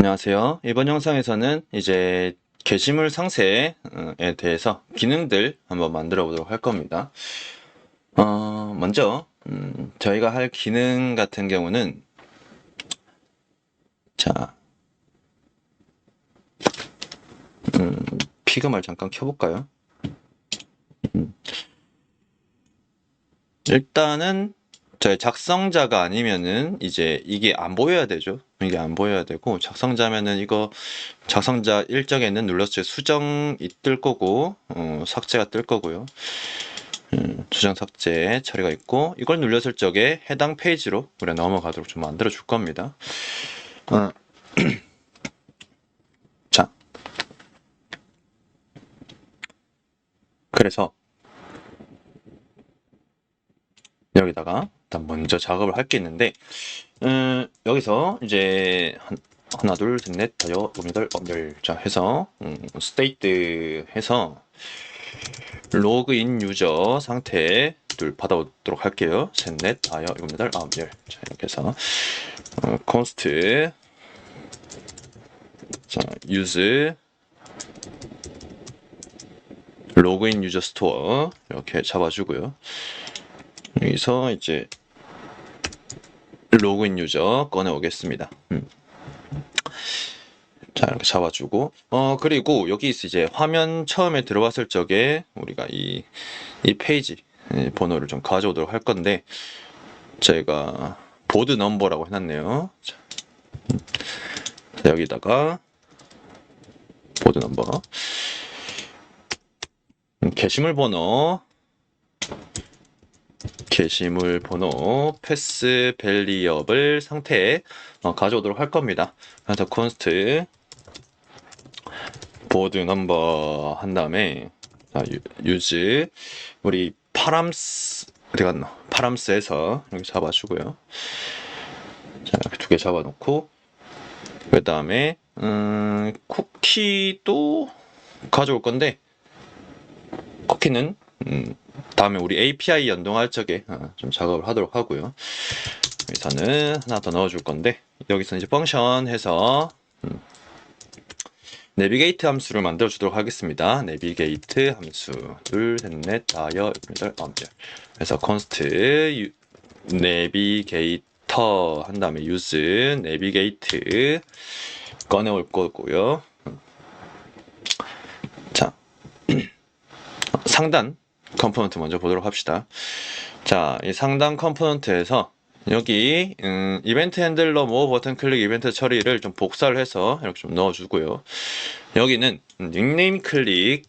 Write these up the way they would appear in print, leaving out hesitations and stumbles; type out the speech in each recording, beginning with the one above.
안녕하세요. 이번 영상에서는 이제 게시물 상세에 대해서 기능들 한번 만들어 보도록 할 겁니다. 먼저 저희가 할 기능 같은 경우는 자, 피그마를 잠깐 켜볼까요? 일단은 저희 작성자가 아니면은 이제 이게 안 보여야 되죠. 이게 안 보여야 되고, 작성자면은 이거 작성자 일정에는 눌렀을 때 수정이 뜰 거고, 삭제가 뜰 거고요. 수정 삭제 처리가 있고, 이걸 눌렸을 적에 해당 페이지로 우리가 넘어가도록 좀 만들어 줄 겁니다. 자, 그래서 여기다가 일단 먼저 작업을 할 게 있는데, 여기서 이제 하나 둘 셋 넷 다섯 여덟 열 자 해서 스테이트 해서 로그인 유저 상태 둘 받아오도록 할게요. 셋 넷 다섯 여덟 아홉 열 자 이렇게 해서 const 자 use 로그인 유저 스토어 이렇게 잡아주고요. 여기서 이제 로그인 유저 꺼내 오겠습니다. 자 이렇게 잡아주고 그리고 여기 이제 화면 처음에 들어왔을 적에 우리가 이 페이지 번호를 좀 가져오도록 할 건데 제가 보드 넘버라고 해놨네요. 자, 여기다가 보드 넘버 게시물 번호 패스 밸리어블 상태에 가져오도록 할 겁니다. 그래서 const 보드 넘버 한 다음에 use 우리 파람스 어디 갔나? 파람스에서 이렇게 잡아주고요. 자 이렇게 두 개 잡아놓고 그 다음에 쿠키도 가져올 건데 쿠키는 다음에 우리 API 연동할 적에 좀 작업을 하도록 하고요. 여기서는 하나 더 넣어줄 건데 여기서 이제 펑션 해서 내비게이트 함수를 만들어 주도록 하겠습니다. 내비게이트 함수 둘, 셋, 넷, 다섯, 여덟, 아홉 열 그래서 const 내비게이터 한 다음에 use 내비게이트 꺼내올 거고요. 자 상단 컴포넌트 먼저 보도록 합시다. 자, 이 상단 컴포넌트에서 여기 이벤트 핸들러 모어 버튼 클릭 이벤트 처리를 좀 복사를 해서 이렇게 좀 넣어주고요. 여기는 닉네임 클릭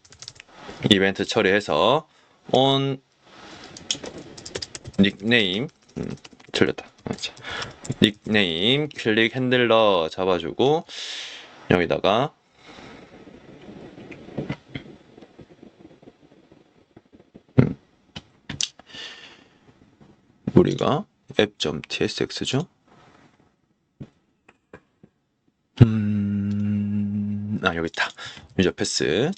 이벤트 처리해서 on 닉네임 틀렸다. 닉네임 클릭 핸들러 잡아주고 여기다가 우리가 app.tsx죠. 여기 있다. 유저 패스.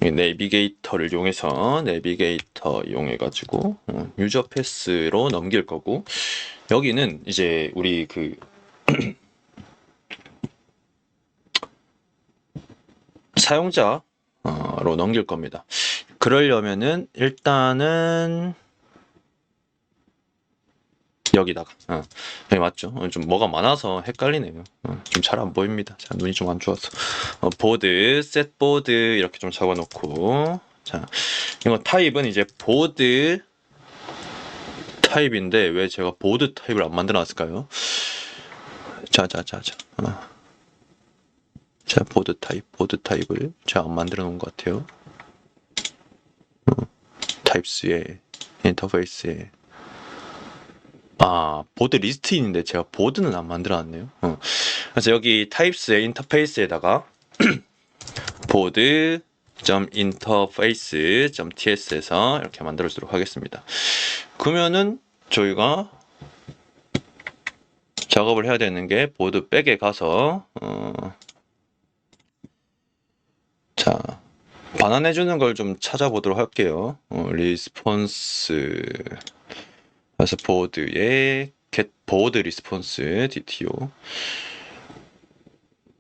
내비게이터를 이용해서 내비게이터 이용해가지고 유저 패스로 넘길 거고 여기는 이제 우리 그 사용자로 넘길 겁니다. 그러려면은 일단은 여기다가 여기 맞죠? 좀 뭐가 많아서 헷갈리네요. 좀 잘 안 보입니다. 자, 눈이 좀 안 좋아서 보드, 셋 보드 이렇게 좀 적어놓고 자 이거 타입은 이제 보드 타입인데 왜 제가 보드 타입을 안 만들어놨을까요? 자 보드 타입을 제가 안 만들어 놓은 것 같아요. 타입스에 인터페이스에 보드 리스트인데 제가 보드는 안 만들어놨네요. 그래서 여기 타입스의 인터페이스에다가 보드 .interface.ts에서 이렇게 만들어주도록 하겠습니다. 그러면은 저희가 작업을 해야 되는 게 보드 백에 가서 자 반환해주는 걸 좀 찾아보도록 할게요. 리스폰스 그래서 보드에 get board response DTO.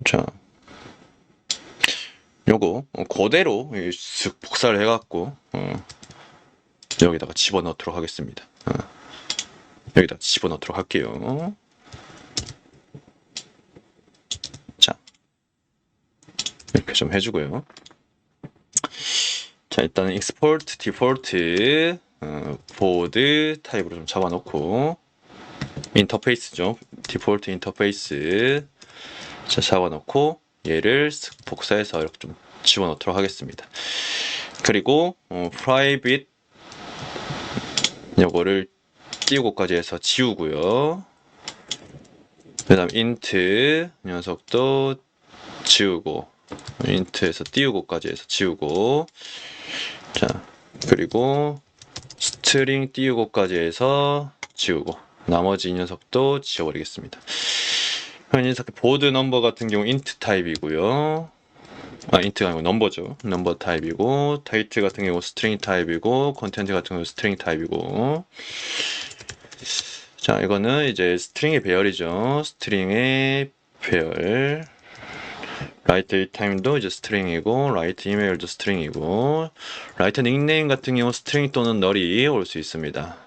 자, 요거 그대로 쓱 복사를 해갖고 여기다가 집어넣도록 하겠습니다. 여기다 집어넣도록 할게요. 자, 이렇게 좀 해주고요. 자, 일단은 export default 보드 타입으로 좀 잡아놓고 인터페이스죠. 디폴트 인터페이스 자, 잡아놓고 얘를 복사해서 이렇게 좀 집어넣도록 하겠습니다. 그리고 private 요거를 띄우고까지 해서 지우고요. 그 다음 int 녀석도 지우고 int에서 띄우고까지 해서 지우고 자 그리고 스트링 띄우고까지 해서 지우고 나머지 이 녀석도 지워버리겠습니다. 이 녀석 보드 넘버 같은 경우 int 타입이고요. 인트가 아니고 넘버죠. 넘버 타입이고 타이틀 같은 경우 스트링 타입이고 컨텐트 같은 경우 스트링 타입이고 자 이거는 이제 스트링의 배열이죠. 스트링의 배열 라이트 타임도 이제 스트링이고 라이트 이메일도 스트링이고 라이트 닉네임 같은 경우 스트링 또는 널이 올 수 있습니다.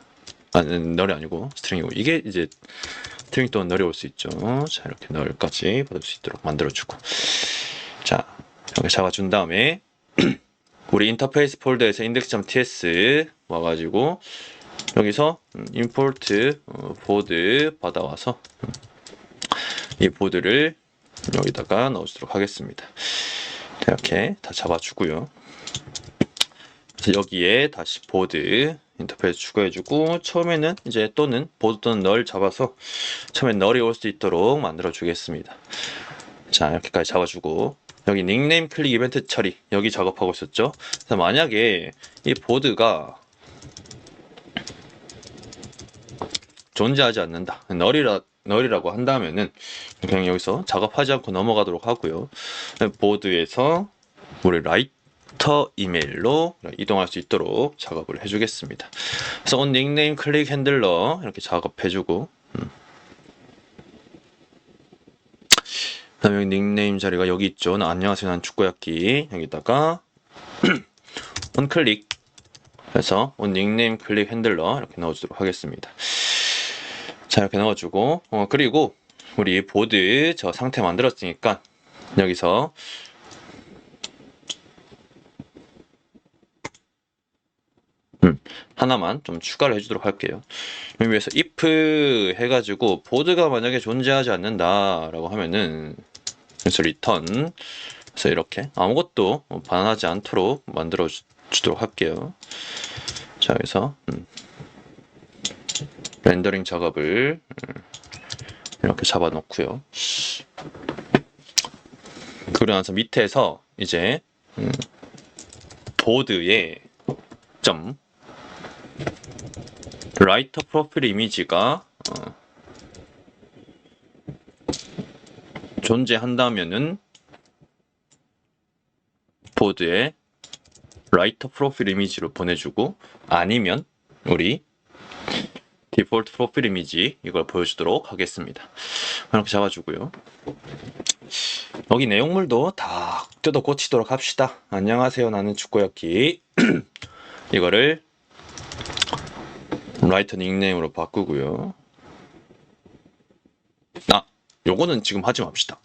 널이 아니고 스트링이고 이게 이제 스트링 또는 널이 올 수 있죠. 자 이렇게 널까지 받을 수 있도록 만들어주고 자 이렇게 잡아준 다음에 우리 인터페이스 폴더에서 index.ts 와가지고 여기서 import 보드 받아와서 이 보드를 여기다가 넣어주도록 하겠습니다. 이렇게 다 잡아주고요. 그래서 여기에 다시 보드 인터페이스 추가해주고 처음에는 이제 또는 보드 또는 널 잡아서 처음에 널이 올 수 있도록 만들어 주겠습니다. 자 이렇게까지 잡아주고 여기 닉네임 클릭 이벤트 처리 여기 작업하고 있었죠. 그래서 만약에 이 보드가 존재하지 않는다 널이라고 한다면은 그냥 여기서 작업하지 않고 넘어가도록 하고요. 보드에서 우리 라이터 이메일로 이동할 수 있도록 작업을 해주겠습니다. 그래서 on 닉네임 클릭 핸들러 이렇게 작업해주고 그다음에 닉네임 자리가 여기 있죠. 안녕하세요 난 축구야끼 여기다가 on 클릭 해서 on 닉네임 클릭 핸들러 이렇게 넣어주도록 하겠습니다. 자 이렇게 넣어주고 그리고 우리 보드 저 상태 만들었으니까 여기서 하나만 좀 추가를 해주도록 할게요. 여기 위해서 if 해가지고 보드가 만약에 존재하지 않는다 라고 하면은 그래서 return 그래서 이렇게 아무것도 반환하지 않도록 만들어 주도록 할게요. 자 여기서 렌더링 작업을 이렇게 잡아 놓고요. 그리고 나서 밑에서 이제 보드에 점 라이터 프로필 이미지가 존재한다면은 보드에 라이터 프로필 이미지로 보내주고 아니면 우리 디폴트 프로필 이미지 이걸 보여주도록 하겠습니다. 이렇게 잡아주고요. 여기 내용물도 다 뜯어 고치도록 합시다. 안녕하세요 나는 축구야끼 이거를 라이터 닉네임으로 바꾸고요. 요거는 지금 하지 맙시다.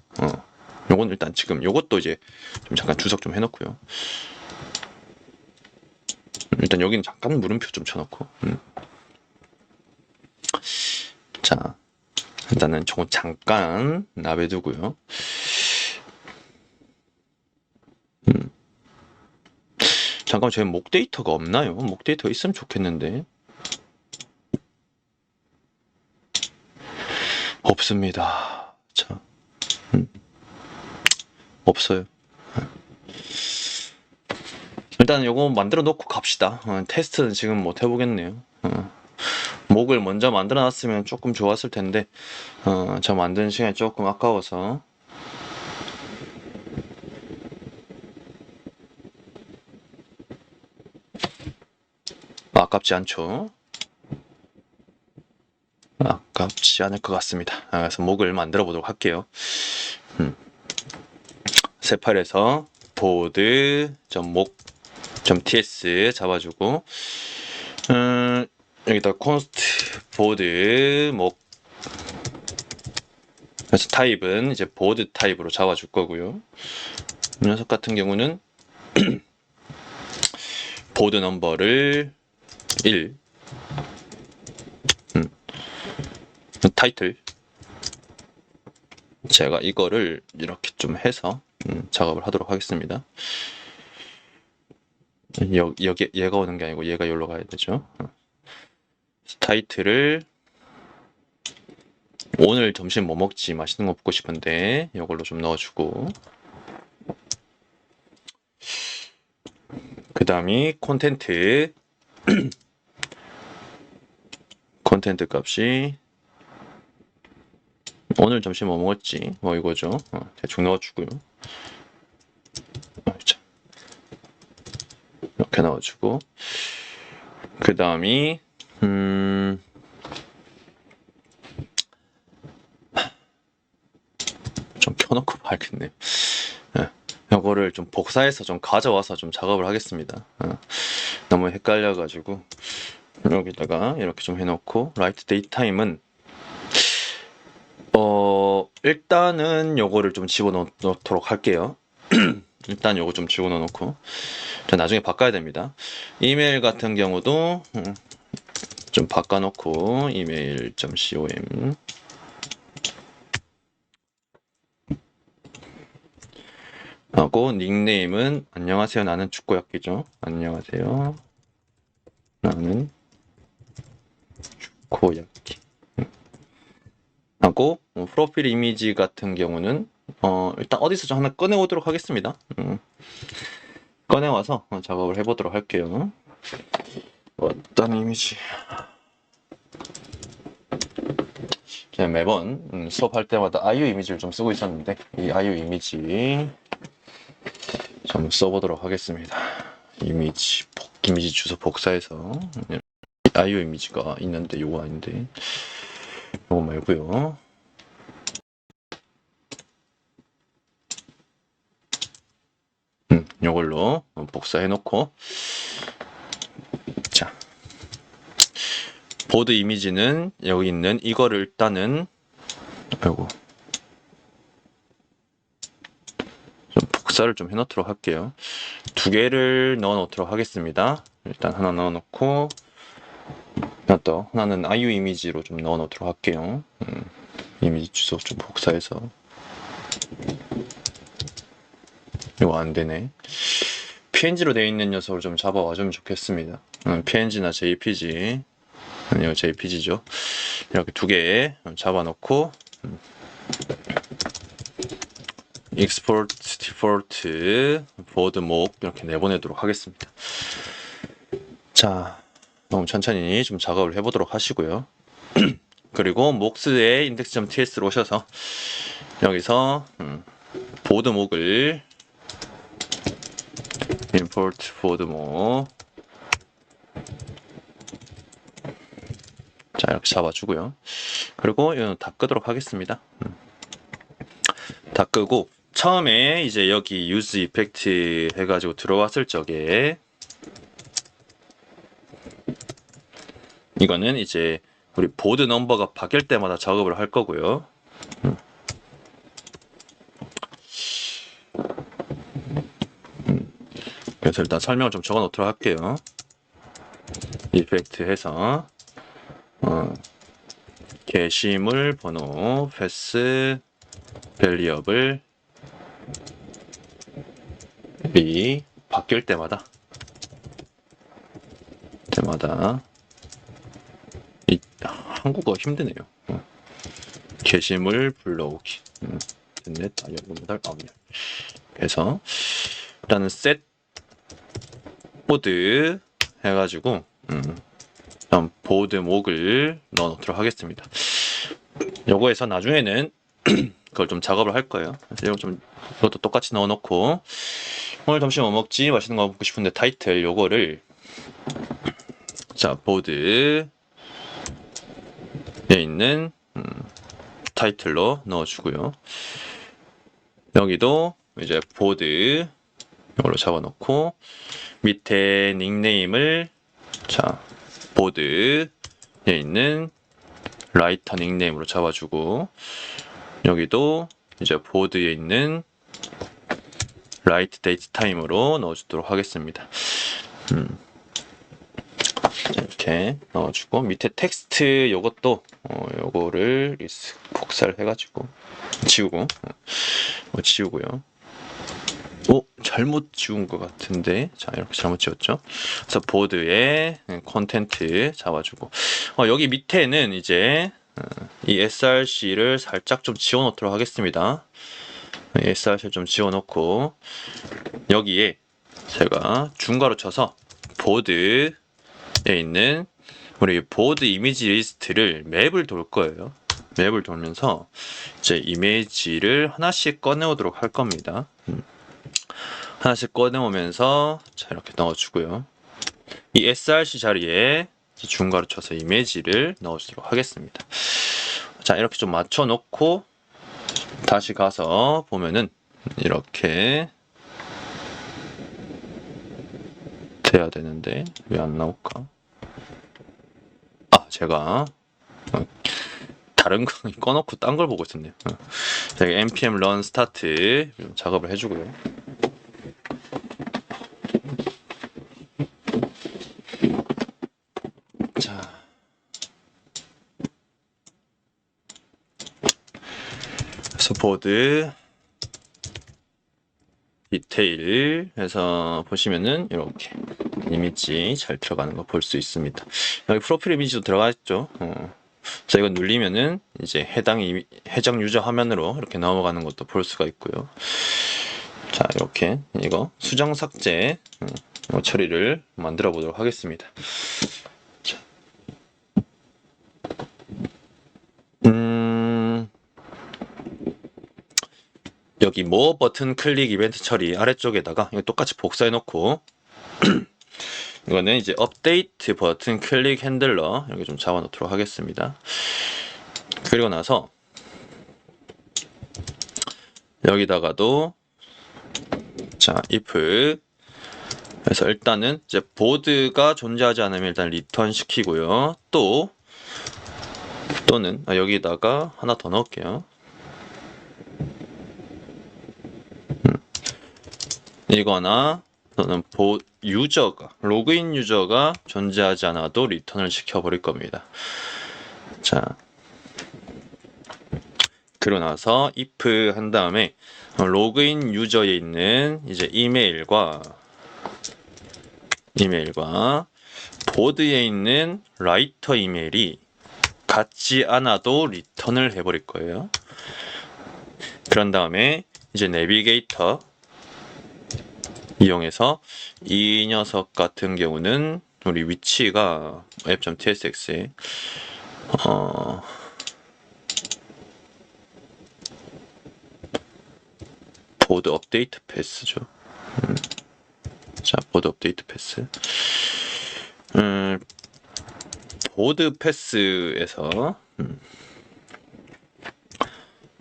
요거는 일단 지금 요것도 이제 좀 잠깐 주석 좀 해놓고요. 일단 여기는 잠깐 물음표 좀 쳐놓고 자 일단은 저거 잠깐 놔둬두고요. 잠깐 제 목 데이터가 없나요? 목 데이터가 있으면 좋겠는데 없습니다. 자, 없어요. 일단 요거 만들어 놓고 갑시다. 테스트는 지금 못 해보겠네요. 목을 먼저 만들어 놨으면 조금 좋았을 텐데 저 만드는 시간이 조금 아까워서 아깝지 않죠. 아깝지 않을 것 같습니다. 그래서 목을 만들어 보도록 할게요. 새 파일에서 board.목.ts 잡아주고 여기다 const board 목 그래서 타입은 이제 보드 타입으로 잡아줄 거고요. 이 녀석 같은 경우는 보드 넘버를 1 타이틀 제가 이거를 이렇게 좀 해서 작업을 하도록 하겠습니다. 여기 얘가 오는 게 아니고 얘가 여기로 가야 되죠. 타이틀을 오늘 점심 뭐 먹지? 맛있는 거 먹고 싶은데 이걸로 좀 넣어주고 그 다음이 콘텐트 콘텐트 값이 오늘 점심 뭐 먹었지? 뭐 이거죠. 대충 넣어주고요. 이렇게 넣어주고 그 다음이 좀 켜놓고 봐야겠네. 이거를 좀 복사해서 좀 가져와서 좀 작업을 하겠습니다. 너무 헷갈려가지고 여기다가 이렇게 좀 해놓고 write date time은 일단은 요거를 좀 집어넣도록 할게요. 일단 요거 좀 집어넣고 나중에 바꿔야 됩니다. 이메일 같은 경우도 좀 바꿔놓고 email.com 하고 닉네임은 안녕하세요 나는 축구약기죠. 안녕하세요 나는 축구약기 하고 프로필 이미지 같은 경우는 일단 어디서 좀 하나 꺼내오도록 하겠습니다. 꺼내와서 작업을 해보도록 할게요. 어떤 이미지 제가 매번 수업할 때마다 아이유 이미지를 좀 쓰고 있었는데 이 아이유 이미지 좀 써보도록 하겠습니다. 이미지 주소 복사해서 아이유 이미지가 있는데 요거 아닌데 요거 말고요. 요걸로 복사해 놓고 자 보드 이미지는 여기 있는 이거를 일단은 아이고 좀 복사를 좀 해놓도록 할게요. 두 개를 넣어 놓도록 하겠습니다. 일단 하나 넣어 놓고 또 하나는 아이유 이미지로 좀 넣어 놓도록 할게요. 이미지 주소 좀 복사해서 이거 안 되네. PNG로 되어 있는 녀석을 좀 잡아와주면 좋겠습니다. PNG나 JPG 아니요 JPG죠. 이렇게 두 개 잡아놓고 export default board 목 이렇게 내보내도록 하겠습니다. 자 너무 천천히 좀 작업을 해보도록 하시고요. 그리고 목스의 index.ts로 오셔서 여기서 보드 목을 import 보드 목 자 이렇게 잡아주고요. 그리고 이건 다 끄도록 하겠습니다. 다 끄고 처음에 이제 여기 use effect 해가지고 들어왔을 적에 이거는 이제 우리 보드 넘버가 바뀔 때마다 작업을 할 거고요. 그래서 일단 설명을 좀 적어 놓도록 할게요. 이펙트 해서 게시물 번호 패스 밸리어블 이 바뀔 때마다 이 한국어 힘드네요. 게시물 불러오기 넷 아이언 아홉 그래서 일단은 셋 보드 해가지고 다음 보드 목을 넣어 놓도록 하겠습니다. 요거에서 나중에는 그걸 좀 작업을 할 거예요. 그래서 이것도 똑같이 넣어 놓고 오늘 점심 뭐 먹지? 맛있는 거 먹고 싶은데 타이틀 요거를 자 보드 있는 타이틀로 넣어주고요. 여기도 이제 보드 이걸로 잡아놓고 밑에 닉네임을 자 보드에 있는 라이터 닉네임으로 잡아주고 여기도 이제 보드에 있는 라이트 데이트 타임으로 넣어주도록 하겠습니다. 이렇게 넣어주고 밑에 텍스트 요것도 요거를 복사를 해가지고 지우고요. 잘못 지운 것 같은데 자 이렇게 잘못 지웠죠. 그래서 보드에 콘텐트 잡아주고 여기 밑에는 이제 이 src를 살짝 좀 지워놓도록 하겠습니다. src 좀 지워놓고 여기에 제가 중괄호 쳐서 보드에 있는 우리 보드 이미지 리스트를 맵을 돌 거예요. 맵을 돌면서 이제 이미지를 하나씩 꺼내오도록 할 겁니다. 하나씩 꺼내오면서 자 이렇게 넣어주고요. 이 src 자리에 중괄호 쳐서 이미지를 넣어주도록 하겠습니다. 자 이렇게 좀 맞춰놓고 다시 가서 보면은 이렇게 돼야 되는데 왜 안 나올까? 제가 다른 거 꺼놓고 딴 걸 보고 있었네요. 제가 npm run start 작업을 해주고요. 자, 그래서 보드 디테일 해서 보시면은 이렇게 이미지 잘 들어가는 거 볼 수 있습니다. 여기 프로필 이미지도 들어가 있죠. 자 이거 눌리면은 이제 해당 유저 화면으로 이렇게 넘어가는 것도 볼 수가 있고요. 자 이렇게 이거 수정 삭제 처리를 만들어 보도록 하겠습니다. 자. 여기 more 버튼 클릭 이벤트 처리 아래쪽에다가 이거 똑같이 복사해 놓고 이거는 이제 업데이트 버튼 클릭 핸들러 여기 좀 잡아 놓도록 하겠습니다. 그리고 나서 여기다가도 자 if 그래서 일단은 이제 보드가 존재하지 않으면 일단 리턴 시키고요. 또는 여기다가 하나 더 넣을게요. 이거나 또는 로그인 유저가 존재하지 않아도 리턴을 시켜버릴 겁니다. 자, 그러고 나서 if 한 다음에 로그인 유저에 있는 이제 이메일과 보드에 있는 라이터 이메일이 같지 않아도 리턴을 해버릴 거예요. 그런 다음에 이제 내비게이터 이용해서 이 녀석 같은 경우는 우리 위치가 app.tsx에 보드 업데이트 패스죠. 자, 보드 업데이트 패스. 보드 패스에서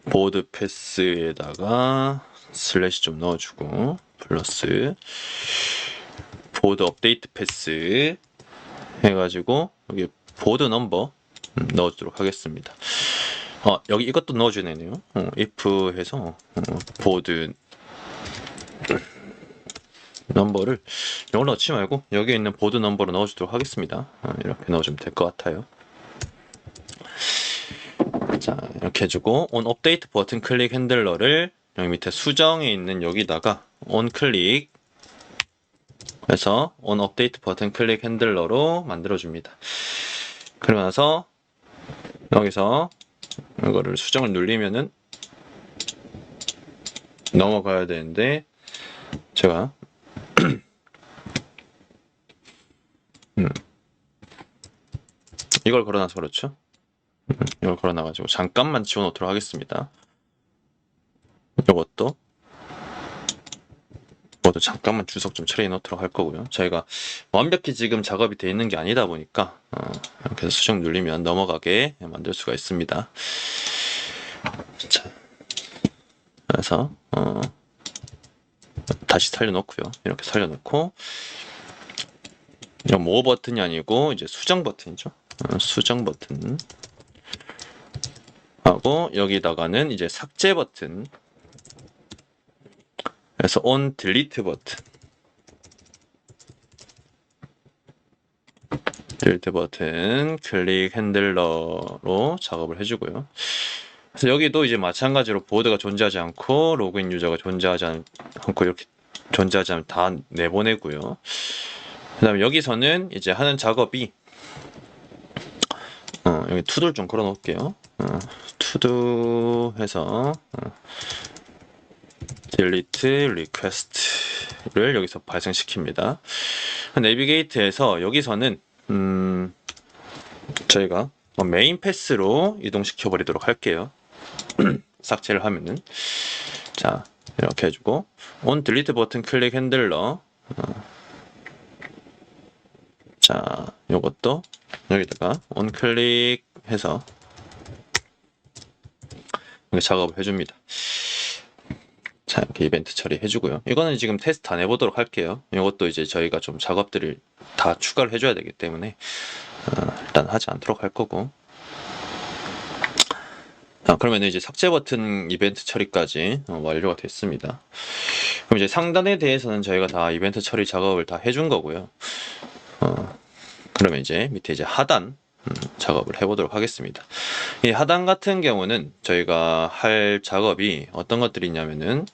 보드 패스에다가 슬래시 좀 넣어주고 플러스 보드 업데이트 패스 해가지고 여기 보드 넘버 넣어주도록 하겠습니다. 여기 이것도 넣어줘야 되네요. if 해서 보드 넘버를 이걸 넣지 말고 여기 있는 보드 넘버로 넣어주도록 하겠습니다. 이렇게 넣어주면 될 것 같아요. 자 이렇게 해주고 on 업데이트 버튼 클릭 핸들러를 여기 밑에 수정에 있는 여기다가 on 클릭 해서 on 업데이트 버튼 클릭 핸들러로 만들어줍니다. 그러고 나서 여기서 이거를 수정을 누르면은 넘어가야 되는데 제가 이걸 걸어놔서 그렇죠. 이걸 걸어놔가지고 잠깐만 지워놓도록 하겠습니다. 이것도 이것도 잠깐만 주석 좀 처리해 놓도록 할 거고요. 저희가 완벽히 지금 작업이 되어 있는 게 아니다 보니까 이렇게 해서 수정 눌리면 넘어가게 만들 수가 있습니다. 자, 그래서 다시 살려놓고요. 이렇게 살려놓고 이건 모어 버튼이 아니고 이제 수정 버튼이죠. 수정 버튼 하고 여기다가는 이제 삭제 버튼. 그래서 on delete 버튼. 딜리트 버튼 클릭 핸들러로 작업을 해주고요. 그래서 여기도 이제 마찬가지로 보드가 존재하지 않고 로그인 유저가 존재하지 않고 이렇게 존재하지 않으면 다 내보내고요. 그 다음에 여기서는 이제 하는 작업이 여기 투두를 좀 걸어 놓을게요. 투두 해서 delete request를 여기서 발생시킵니다. 내비게이트에서 여기서는 저희가 메인 패스로 이동시켜 버리도록 할게요. 삭제를 하면은 자 이렇게 해주고 on delete 버튼 클릭 핸들러 자 요것도 여기다가 on 클릭해서 이렇게 작업을 해줍니다. 자 이렇게 이벤트 처리해주고요. 이거는 지금 테스트 안 해보도록 할게요. 이것도 이제 저희가 좀 작업들을 다 추가를 해줘야 되기 때문에 일단 하지 않도록 할 거고. 그러면 이제 삭제 버튼 이벤트 처리까지 완료가 됐습니다. 그럼 이제 상단에 대해서는 저희가 다 이벤트 처리 작업을 다 해준 거고요. 그러면 이제 밑에 이제 하단 작업을 해보도록 하겠습니다. 이 하단 같은 경우는 저희가 할 작업이 어떤 것들이 있냐면은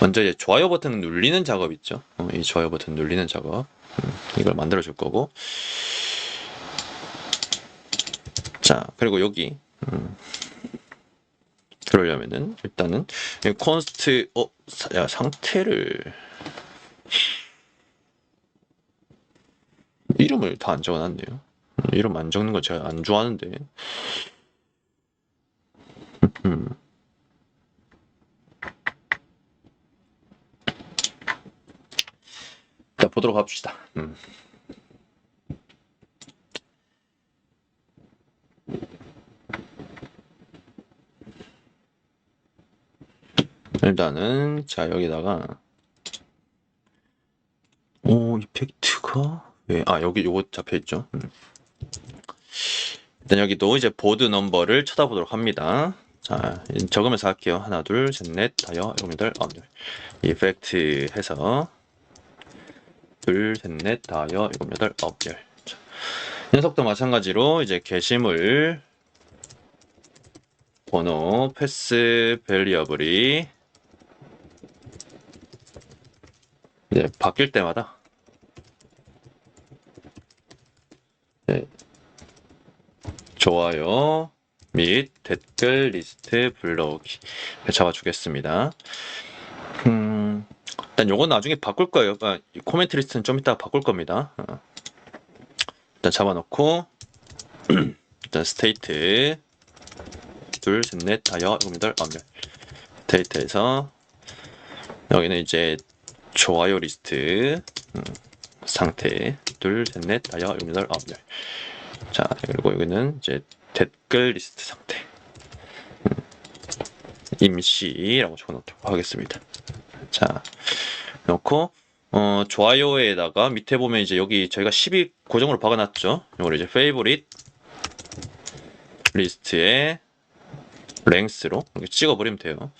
먼저 이제 좋아요 버튼 눌리는 작업 있죠. 이 좋아요 버튼 눌리는 작업 이걸 만들어 줄 거고. 자 그리고 여기 그러려면은 일단은 const 야 상태를 이름을 다 안 적어놨네요. 이름 안 적는 거 제가 안 좋아하는데. 자 보도록 합시다. 일단은 자 여기다가 이펙트가 왜 여기 요거 잡혀 있죠. 일단 여기도 이제 보드 넘버를 쳐다보도록 합니다. 자 적으면서 할게요. 하나 둘 셋 넷 다여 일곱 여덟 아홉 열 이펙트 해서 둘 셋 넷 다여 일곱 여덟 아홉 열 녀석도 마찬가지로 이제 게시물 번호 패스 베리어블이 이제 바뀔 때마다 좋아요 및 댓글 리스트 불러오기 잡아주겠습니다. 일단 요건 나중에 바꿀 거예요. 코멘트 리스트는 좀 이따가 바꿀 겁니다. 일단 잡아놓고 일단 스테이트 둘, 셋, 넷, 다여, 일곱, 여덟, 아홉, 열 데이터에서 여기는 이제 좋아요 리스트 상태 둘, 셋, 넷, 다여, 일곱, 여덟, 아홉, 열 자 그리고 여기는 이제 댓글 리스트 상태 임시라고 적어놓도록 하겠습니다. 자 놓고 좋아요에다가 밑에 보면 이제 여기 저희가 12 고정으로 박아놨죠. 이걸 이제 페이보릿 리스트에 랭스로 이렇게 찍어버리면 돼요.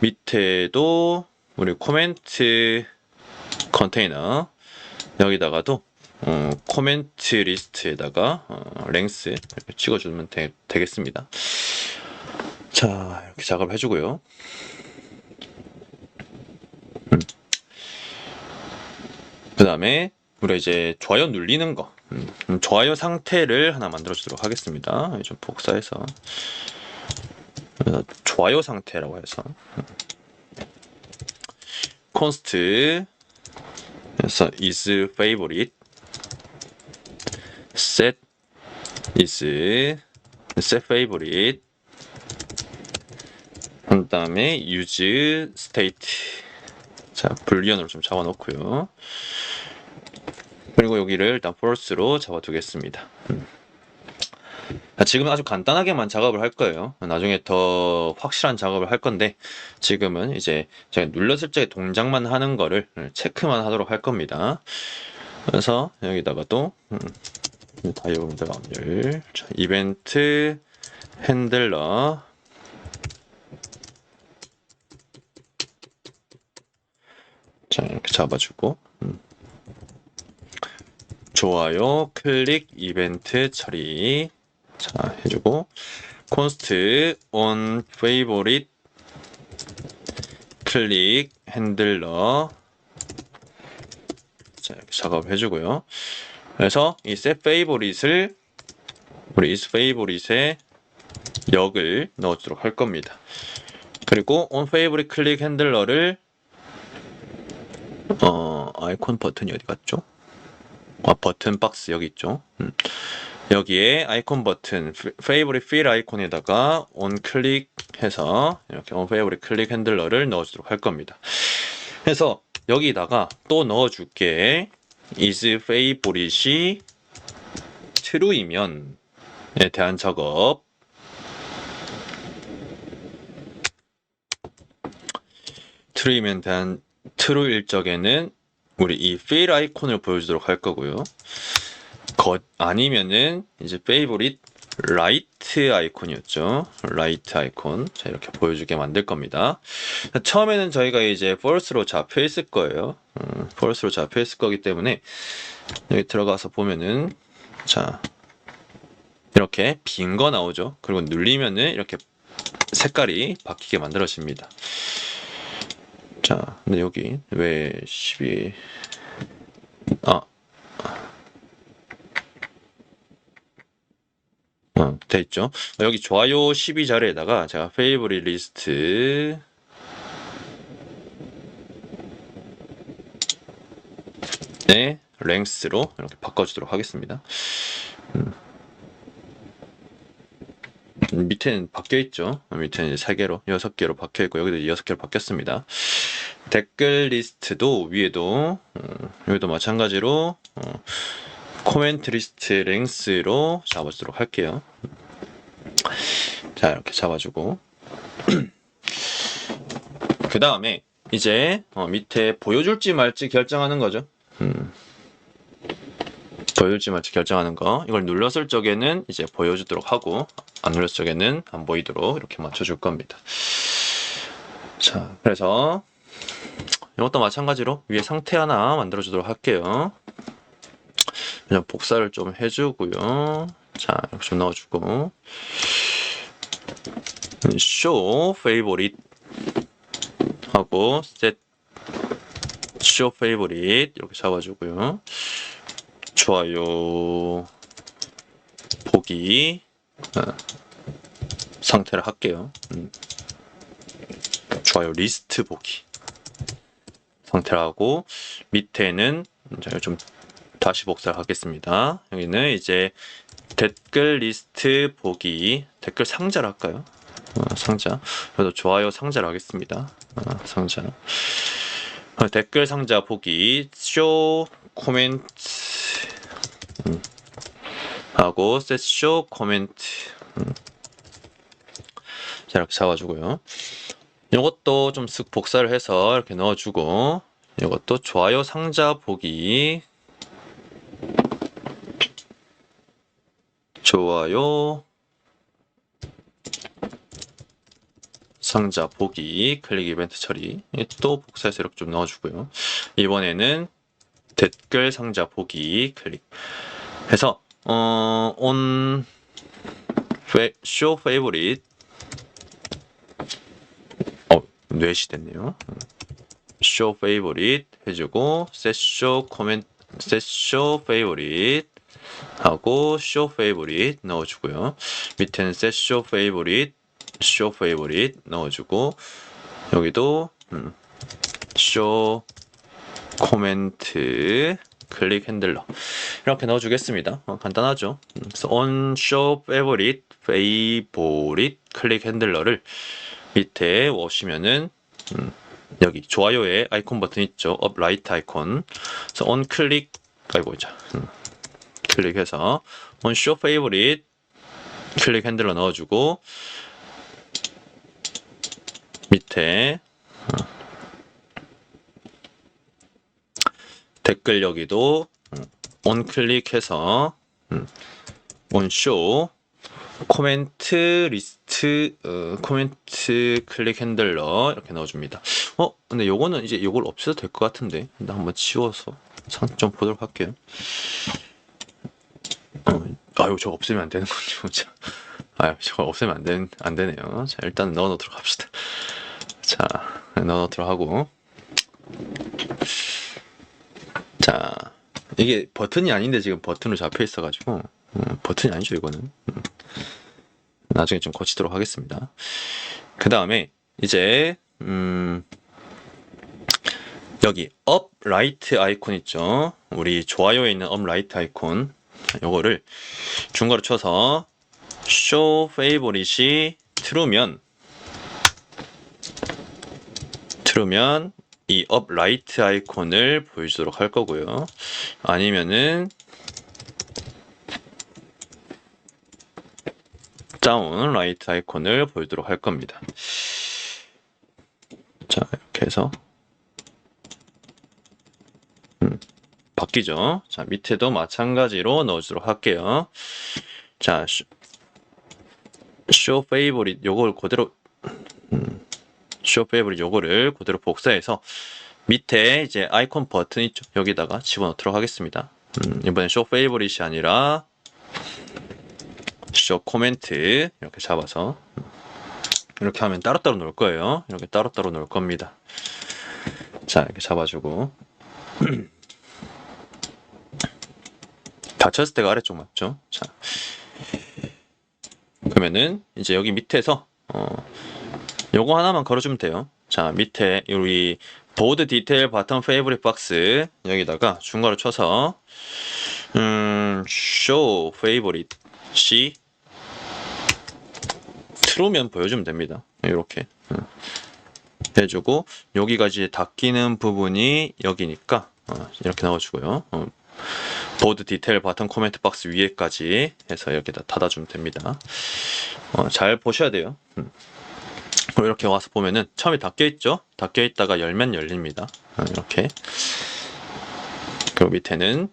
밑에도 우리 코멘트 컨테이너 여기다가도 코멘트 리스트에다가 랭스 이렇게 찍어주면 되겠습니다. 자 이렇게 작업을 해주고요. 그 다음에 우리 이제 좋아요 눌리는 거 좋아요 상태를 하나 만들어 주도록 하겠습니다. 좀 복사해서 좋아요 상태라고 해서 const 그래서 is favorite set favorite 그 다음에 use state 자, 불리언으로 좀 잡아놓고요. 그리고 여기를 일단 false로 잡아두겠습니다. 지금은 아주 간단하게만 작업을 할 거예요. 나중에 더 확실한 작업을 할 건데 지금은 이제 제가 눌렀을 때 동작만 하는 거를 체크만 하도록 할 겁니다. 그래서 여기다가 또 다이어그램 완결, 이벤트 핸들러, 자 이렇게 잡아주고 좋아요 클릭 이벤트 처리, 자 해주고 const on favorite 클릭 핸들러, 자 이렇게 작업을 해주고요. 그래서 이 set favorite을 우리 is favorite에 역을 넣어주도록 할 겁니다. 그리고 on favorite 클릭 핸들러를 아이콘 버튼이 어디 갔죠? 버튼 박스 여기 있죠. 여기에 아이콘 버튼 favorite fill 아이콘에다가 on 클릭해서 이렇게 on favorite 클릭 핸들러를 넣어주도록 할 겁니다. 그래서 여기다가 또 넣어줄게. is favorite이 true이면 에 대한 작업, true이면 대한 true일 적에는 우리 이 fill 아이콘을 보여주도록 할 거고요. 아니면은 이제 favorite right 아이콘이었죠. right 아이콘. 자, 이렇게 보여주게 만들 겁니다. 처음에는 저희가 이제 false로 잡혀 있을 거예요. false로 잡혀 있을 거기 때문에 여기 들어가서 보면은 자, 이렇게 빈 거 나오죠. 그리고 눌리면은 이렇게 색깔이 바뀌게 만들어집니다. 자, 근데 여기 왜 12, 돼 있죠. 여기 좋아요 12 자리에다가 제가 favorite 리스트 네, length로 이렇게 바꿔주도록 하겠습니다. 밑에는 바뀌어 있죠. 밑에는 3개로 6개로 바뀌어 있고 여기도 6개로 바뀌었습니다. 댓글 리스트도 위에도 여기도 마찬가지로 코멘트 리스트 랭스로 잡아주도록 할게요. 자 이렇게 잡아주고 그 다음에 이제 밑에 보여줄지 말지 결정하는 거죠. 보여줄지 말지 결정하는 거, 이걸 눌렀을 적에는 이제 보여주도록 하고 안 눌렀을 적에는 안 보이도록 이렇게 맞춰줄 겁니다. 자 그래서 이것도 마찬가지로 위에 상태 하나 만들어 주도록 할게요. 그냥 복사를 좀 해주고요. 자 이렇게 좀 넣어주고 show favorite 하고 set show favorite 이렇게 잡아주고요. 좋아요 보기 상태를 할게요. 좋아요 리스트 보기 상태를 하고 밑에는 제가 좀 다시 복사를 하겠습니다. 여기는 이제 댓글 리스트 보기, 댓글 상자를 할까요? 상자. 그래서 좋아요 상자를 하겠습니다. 상자. 댓글 상자 보기, 쇼 코멘트 하고 set show 코멘트. 자 이렇게 잡아주고요. 이것도 좀 쓱 복사를 해서 이렇게 넣어주고 이것도 좋아요 상자 보기, 좋아요 상자 보기 클릭 이벤트 처리 또 복사해서 이렇게 좀 넣어주고요. 이번에는 댓글 상자 보기 클릭 해서 on show favorite 뇌시 됐네요. show favorite 해주고 set show comment set show favorite 하고 show favorite 넣어주고요. 밑에는 set show favorite 넣어주고 여기도 show comment 클릭 핸들러 이렇게 넣어주겠습니다. 간단하죠. 그래서 on show favorite 클릭 핸들러를 밑에 오시면은 여기 좋아요에 아이콘 버튼 있죠. 업 라이트 아이콘. 그래서 on 클릭, 아이고, 자, 클릭해서 on show favorite 클릭 핸들러 넣어주고, 밑에 댓글 여기도 on 클릭해서 on show 코멘트 리스트, 코멘트 클릭 핸들러 이렇게 넣어줍니다. 근데 요거는 이제 요걸 없애도 될 것 같은데, 일단 한번 지워서 좀 보도록 할게요. 아유, 저거 없애면 안 되는 거죠. 자, 아유, 저거 없애면 안 되네요. 자, 일단 넣어 놓도록 합시다. 자, 넣어 놓도록 하고. 자, 이게 버튼이 아닌데 지금 버튼으로 잡혀 있어가지고, 버튼이 아니죠, 이거는. 나중에 좀 고치도록 하겠습니다. 그 다음에 이제 여기 업 라이트 아이콘 있죠. 우리 좋아요에 있는 업 라이트 아이콘, 요거를 중괄호 쳐서 show favorite이 true면 이 업 라이트 아이콘을 보여주도록 할 거고요. 아니면은 다운 라이트 아이콘을 보여주도록 할 겁니다. 자, 이렇게 해서 바뀌죠. 자, 밑에도 마찬가지로 넣어주도록 할게요. 자, show favorite 요걸 그대로 show favorite 요거를 그대로 복사해서 밑에 이제 아이콘 버튼 있죠. 여기다가 집어넣도록 하겠습니다. 이번엔 show favorite이 아니라 show comment 이렇게 잡아서 이렇게 하면 따로따로 놓을 거예요. 이렇게 따로따로 놓을 겁니다. 자, 이렇게 잡아주고 닫혔을 때가 아래쪽 맞죠? 자, 그러면은 이제 여기 밑에서 요거 하나만 걸어주면 돼요. 자, 밑에 우리 보드 디테일 바텀 페이보릿 박스 여기다가 중괄호 쳐서 show favorite이 true면 보여주면 됩니다. 이렇게 해주고, 여기가 이제 닫히는 부분이 여기니까 이렇게 넣어주고요. 보드 디테일 바텀 코멘트 박스 위에까지 해서 이렇게 다 닫아주면 됩니다. 잘 보셔야 돼요. 이렇게 와서 보면은 처음에 닫혀있죠? 닫혀있다가 열면 열립니다. 이렇게. 그리고 밑에는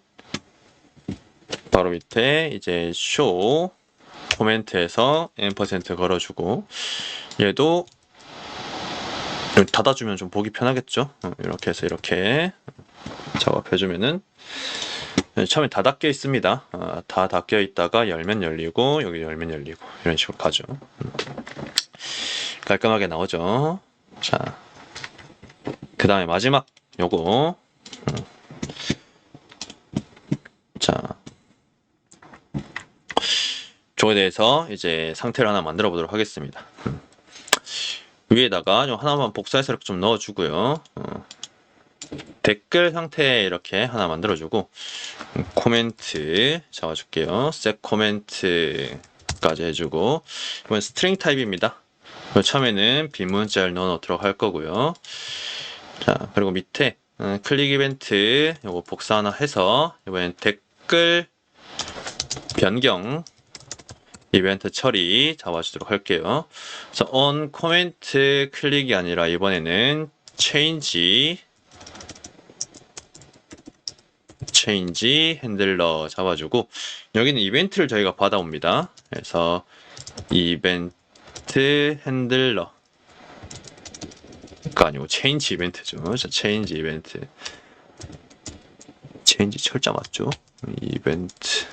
바로 밑에 이제 show 코멘트에서 n% 걸어주고, 얘도 닫아주면 좀 보기 편하겠죠? 이렇게 해서 이렇게 작업해주면은 처음에 다 닫혀 있습니다. 다 닫혀 있다가 열면 열리고, 여기 열면 열리고, 이런 식으로 가죠. 깔끔하게 나오죠. 자, 그 다음에 마지막 요거. 자, 저에 대해서 이제 상태를 하나 만들어 보도록 하겠습니다. 위에다가 좀 하나만 복사해서 이렇게 좀 넣어주고요. 댓글 상태 이렇게 하나 만들어주고, 코멘트 잡아줄게요. set 코멘트까지 해주고, 이건 스트링 타입입니다. 처음에는 빈 문자를 넣어 놓도록 할 거고요. 자, 그리고 밑에 클릭 이벤트 요거 복사 하나 해서 이번엔 댓글 변경 이벤트 처리 잡아주도록 할게요. 그래서 on 코멘트 클릭이 아니라 이번에는 change 핸들러 잡아주고, 여기는 이벤트를 저희가 받아옵니다. 그래서 이벤트 핸들러가 아니고 change 이벤트죠. 자, change 이벤트. change 철자 맞죠? 이벤트.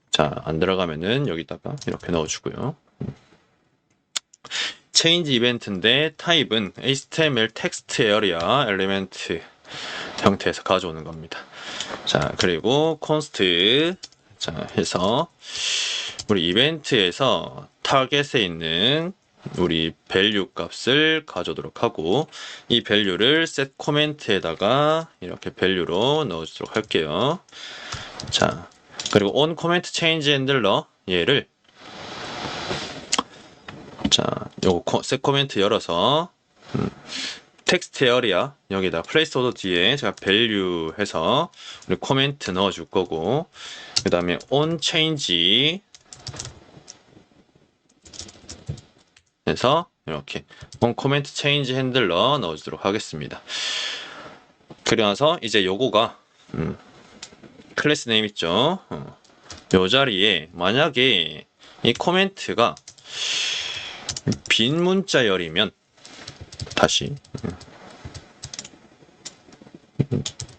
자, 안 들어가면은 여기다가 이렇게 넣어주고요. change 이벤트인데 타입은 HTML 텍스트 에리아 엘리멘트 형태에서 가져오는 겁니다. 자, 그리고 const 자 해서 우리 이벤트에서 타겟에 있는 우리 value 값을 가져오도록 하고, 이 value를 set comment에다가 이렇게 value로 넣어주도록 할게요. 자, 그리고 on comment change handler 얘를 자, 요거 set comment 열어서 텍스트 에어리아 여기다 플레이스 오더 뒤에 제가 밸류 해서 우리 코멘트 넣어줄 거고, 그 다음에 on change 해서 이렇게 on comment change 핸들러 넣어주도록 하겠습니다. 그리고 나서 이제 요거가 클래스 네임 있죠. 요 자리에 만약에 이 코멘트가 빈 문자열이면 다시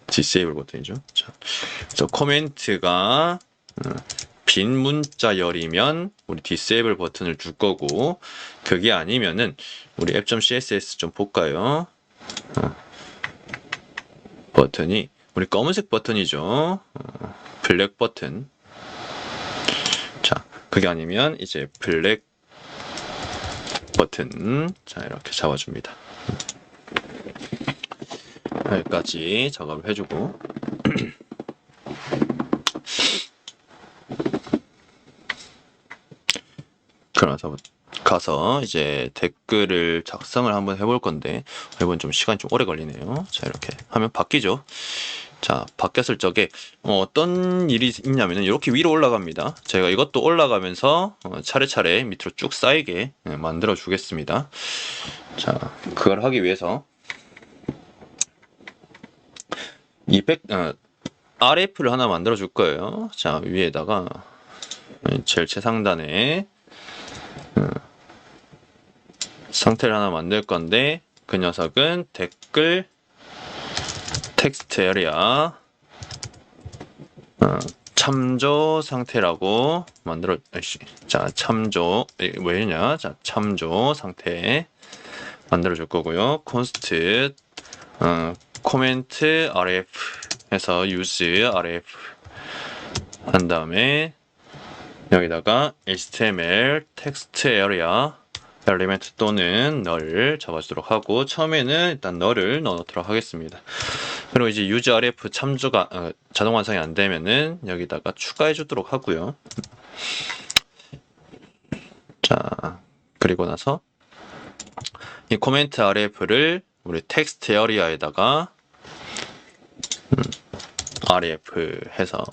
disable 버튼이죠. 자, 그래서 코멘트가 빈 문자열이면 우리 disable 버튼을 줄 거고, 그게 아니면은 우리 app.css 좀 볼까요? 버튼이 우리 검은색 버튼이죠. 블랙 버튼. 자, 그게 아니면 이제 블랙 버튼. 자, 이렇게 잡아줍니다. 여기까지 작업을 해주고 그러면서 가서 이제 댓글을 작성을 한번 해볼 건데, 이번 좀 시간이 좀 오래 걸리네요. 자, 이렇게 하면 바뀌죠. 자, 바뀌었을 적에 어떤 일이 있냐면은 이렇게 위로 올라갑니다. 제가 이것도 올라가면서 차례차례 밑으로 쭉 쌓이게 만들어 주겠습니다. 자, 그걸 하기 위해서 RF를 하나 만들어 줄 거예요. 자, 위에다가 제일 최상단에 상태를 하나 만들 건데, 그 녀석은 댓글 텍스트 에리아 참조 상태라고 자, 참조 왜냐? 자, 참조 상태 만들어 줄 거고요. const 코멘트 rf 해서 use rf 한 다음에 여기다가 html 텍스트 에리아 엘리멘트 또는 null 잡아주도록 하고, 처음에는 일단 null을 넣어놓도록 하겠습니다. 그리고 이제 use rf 참조가 자동 완성이 안 되면은 여기다가 추가해 주도록 하고요. 자, 그리고 나서 이 코멘트 rf를 우리 텍스트 에리아에다가 rf 해서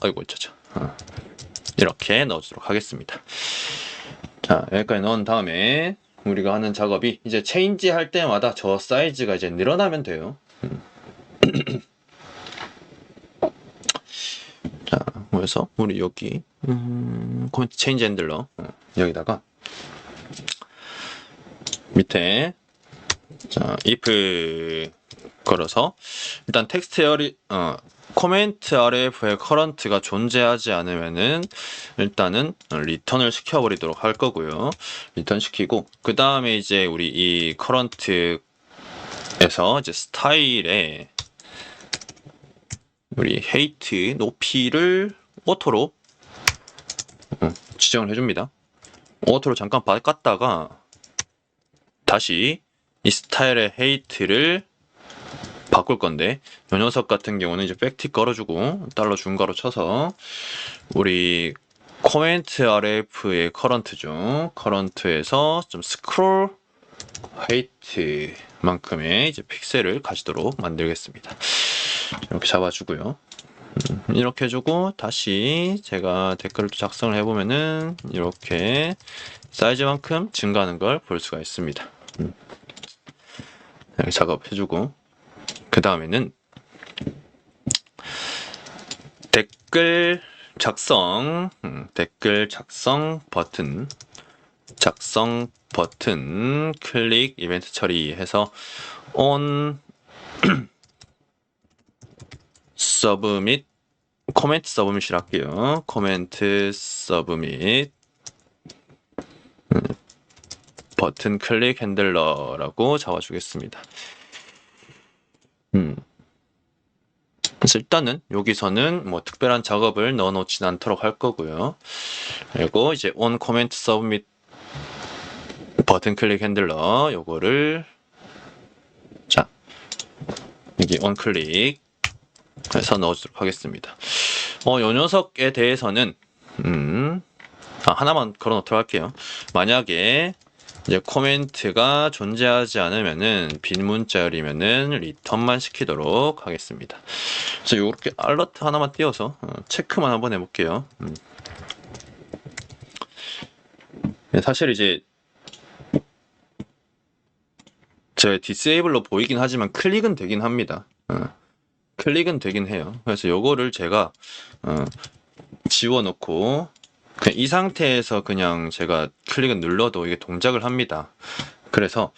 이렇게 넣어주도록 하겠습니다. 자, 여기까지 넣은 다음에 우리가 하는 작업이 이제 체인지 할 때마다 저 사이즈가 이제 늘어나면 돼요. 자, 그래서 우리 여기 코멘트 체인지 핸들러 여기다가 밑에 자, if 걸어서 일단 텍스트 코멘트 rf의 커런트가 존재하지 않으면은 일단은 리턴을 시켜버리도록 할 거고요. 리턴 시키고, 그 다음에 이제 우리 이 커런트에서 이제 스타일에 우리 헤이트 높이를 오토로 지정을 해줍니다. 오토로 잠깐 바꿨다가 다시 이 스타일의 헤이트를 바꿀 건데, 이 녀석 같은 경우는 이제 백틱 걸어주고 달러 중괄호 쳐서 우리 코멘트 rf의 커런트죠. 커런트에서 좀 스크롤 하이트만큼의 이제 픽셀을 가지도록 만들겠습니다. 이렇게 잡아주고요. 이렇게 해주고 다시 제가 댓글을 또 작성을 해보면은 이렇게 사이즈만큼 증가하는 걸 볼 수가 있습니다. 이렇게 작업해주고, 그 다음에는 댓글 작성 버튼 클릭 이벤트 처리해서 on submit 코멘트 서브밋을 할게요. 코멘트 서브밋 버튼 클릭 핸들러라고 잡아주겠습니다. 그래서 일단은 여기서는 뭐 특별한 작업을 넣어놓진 않도록 할 거고요. 그리고 이제 on comment submit 버튼 클릭 핸들러 요거를 자, 여기 on 클릭 해서 넣어주도록 하겠습니다. 요 녀석에 대해서는 하나만 걸어 놓도록 할게요. 만약에 이제 코멘트가 존재하지 않으면은 빈 문자열이면은 리턴만 시키도록 하겠습니다. 그래서 이렇게 알러트 하나만 띄워서 체크만 한번 해볼게요. 사실 이제 제 디세이블로 보이긴 하지만 클릭은 되긴 합니다. 클릭은 되긴 해요. 그래서 요거를 제가 지워놓고 그냥 이 상태에서 그냥 제가 클릭을 눌러도 이게 동작을 합니다. 그래서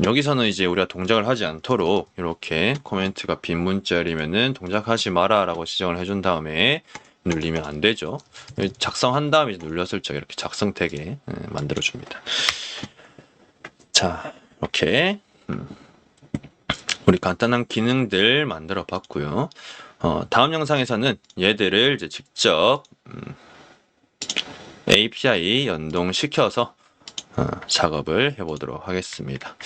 여기서는 이제 우리가 동작을 하지 않도록 이렇게 코멘트가 빈 문자열이면은 동작하지 마라 라고 지정을 해준 다음에 눌리면 안 되죠. 작성한 다음에 눌렸을 적 이렇게 작성되게 만들어 줍니다. 자, 이렇게 우리 간단한 기능들 만들어 봤고요. 다음 영상에서는 얘들을 이제 직접 API 연동시켜서 작업을 해보도록 하겠습니다.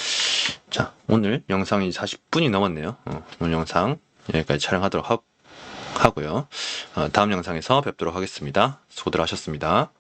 자, 오늘 영상이 40분이 넘었네요. 오늘 영상 여기까지 촬영하도록 하고요. 다음 영상에서 뵙도록 하겠습니다. 수고들 하셨습니다.